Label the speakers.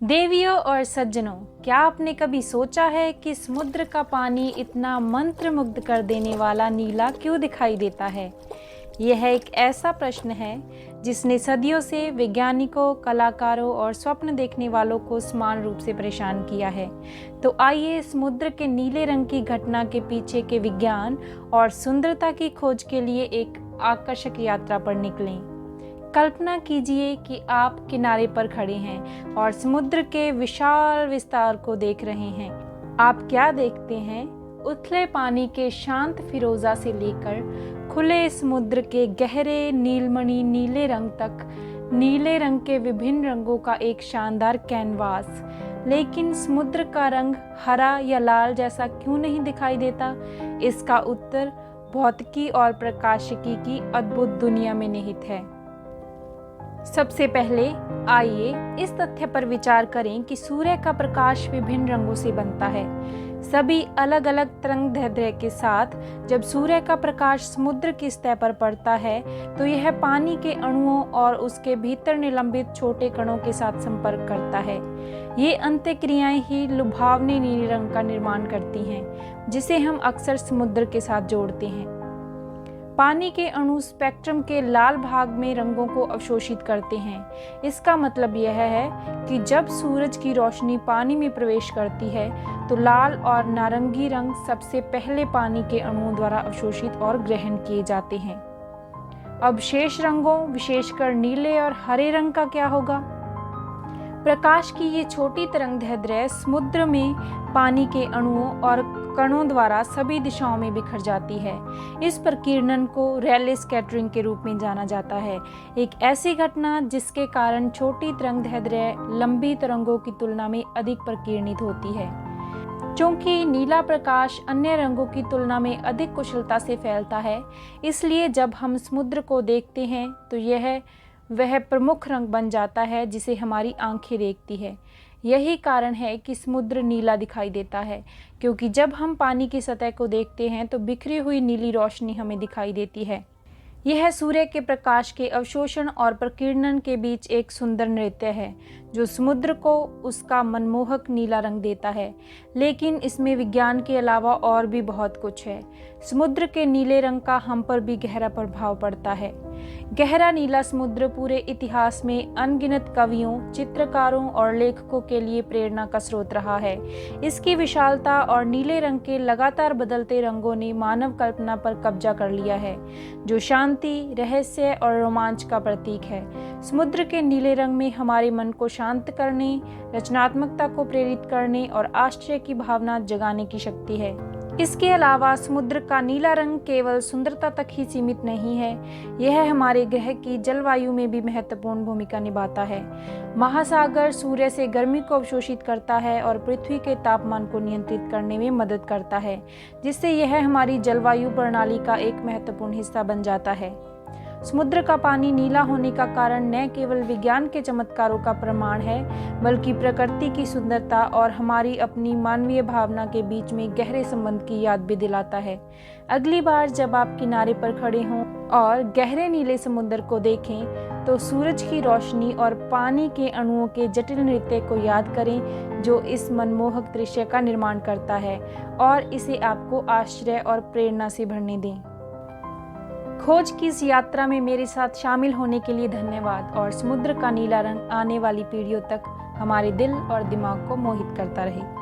Speaker 1: देवियों और सज्जनों, क्या आपने कभी सोचा है कि समुद्र का पानी इतना मंत्रमुग्ध कर देने वाला नीला क्यों दिखाई देता है? यह एक ऐसा प्रश्न है जिसने सदियों से वैज्ञानिकों, कलाकारों और स्वप्न देखने वालों को समान रूप से परेशान किया है। तो आइए समुद्र के नीले रंग की घटना के पीछे के विज्ञान और सुंदरता की खोज के लिए एक आकर्षक यात्रा पर निकलें। कल्पना कीजिए कि आप किनारे पर खड़े हैं और समुद्र के विशाल विस्तार को देख रहे हैं। आप क्या देखते हैं? उथले पानी के शांत फिरोजा से लेकर खुले समुद्र के गहरे नीलमणि नीले रंग तक नीले रंग के विभिन्न रंगों का एक शानदार कैनवास। लेकिन समुद्र का रंग हरा या लाल जैसा क्यों नहीं दिखाई देता? इसका उत्तर भौतिकी और प्रकाशिकी की अद्भुत दुनिया में निहित है। सबसे पहले आइए इस तथ्य पर विचार करें कि सूर्य का प्रकाश विभिन्न रंगों से बनता है। सभी अलग अलग तरंगदैर्ध्य के साथ जब सूर्य का प्रकाश समुद्र की सतह पर पड़ता है तो यह पानी के अणुओं और उसके भीतर निलंबित छोटे कणों के साथ संपर्क करता है। ये अंतःक्रियाएं ही लुभावने नीले रंग का निर्माण करती हैं, जिसे हम अक्सर समुद्र के साथ जोड़ते हैं। पानी के अणु स्पेक्ट्रम के लाल भाग में रंगों को अवशोषित करते हैं। इसका मतलब यह है कि जब सूरज की रोशनी पानी में प्रवेश करती है तो लाल और नारंगी रंग सबसे पहले पानी के अणुओं द्वारा अवशोषित और ग्रहण किए जाते हैं। अब शेष रंगों, विशेषकर नीले और हरे रंग का क्या होगा? प्रकाश की ये छोटी तरंगदैर्ध्य समुद्र में पानी के अणुओं और कणों द्वारा सभी दिशाओं में बिखर जाती है। इस प्रकीर्णन को रैले स्कैटरिंग के रूप में जाना जाता है, एक ऐसी घटना जिसके कारण छोटी तरंगदैर्ध्य लंबी तरंगों की तुलना में अधिक प्रकीर्णित होती है। क्योंकि नीला प्रकाश अन्य रंगों की तुलना में अधिक कुशलता से फैलता है, इसलिए जब हम समुद्र को देखते हैं तो यह वह प्रमुख रंग बन जाता है जिसे हमारी आंखें देखती है। यही कारण है कि समुद्र नीला दिखाई देता है, क्योंकि जब हम पानी की सतह को देखते हैं तो बिखरी हुई नीली रोशनी हमें दिखाई देती है। यह सूर्य के प्रकाश के अवशोषण और प्रकीर्णन के बीच एक सुंदर नृत्य है जो समुद्र को उसका मनमोहक नीला रंग देता है। लेकिन इसमें विज्ञान के अलावा और भी बहुत कुछ है। समुद्र के नीले रंग का हम पर भी गहरा प्रभाव पड़ता है। गहरा नीला समुद्र पूरे इतिहास में अनगिनत कवियों, चित्रकारों और लेखकों के लिए प्रेरणा का स्रोत रहा है। इसकी विशालता और नीले रंग के लगातार बदलते रंगों ने मानव कल्पना पर कब्जा कर लिया है, जो शांति, रहस्य और रोमांच का प्रतीक है। समुद्र के नीले रंग में हमारे मन को शांत करने, रचनात्मकता को प्रेरित करने और आश्चर्य की भावना जगाने की शक्ति है। इसके अलावा समुद्र का नीला रंग केवल सुंदरता तक ही सीमित नहीं है, यह हमारे ग्रह की जलवायु में भी महत्वपूर्ण भूमिका निभाता है। महासागर सूर्य से गर्मी को अवशोषित करता है और पृथ्वी के तापमान को नियंत्रित करने में मदद करता है, जिससे यह हमारी जलवायु प्रणाली का एक महत्वपूर्ण हिस्सा बन जाता है। समुद्र का पानी नीला होने का कारण न केवल विज्ञान के चमत्कारों का प्रमाण है, बल्कि प्रकृति की सुंदरता और हमारी अपनी मानवीय भावना के बीच में गहरे संबंध की याद भी दिलाता है। अगली बार जब आप किनारे पर खड़े हों और गहरे नीले समुद्र को देखें तो सूरज की रोशनी और पानी के अणुओं के जटिल नृत्य को याद करें जो इस मनमोहक दृश्य का निर्माण करता है, और इसे आपको आश्चर्य और प्रेरणा से भरने दें। खोज की इस यात्रा में मेरे साथ शामिल होने के लिए धन्यवाद, और समुद्र का नीला रंग आने वाली पीढ़ियों तक हमारे दिल और दिमाग को मोहित करता रहे।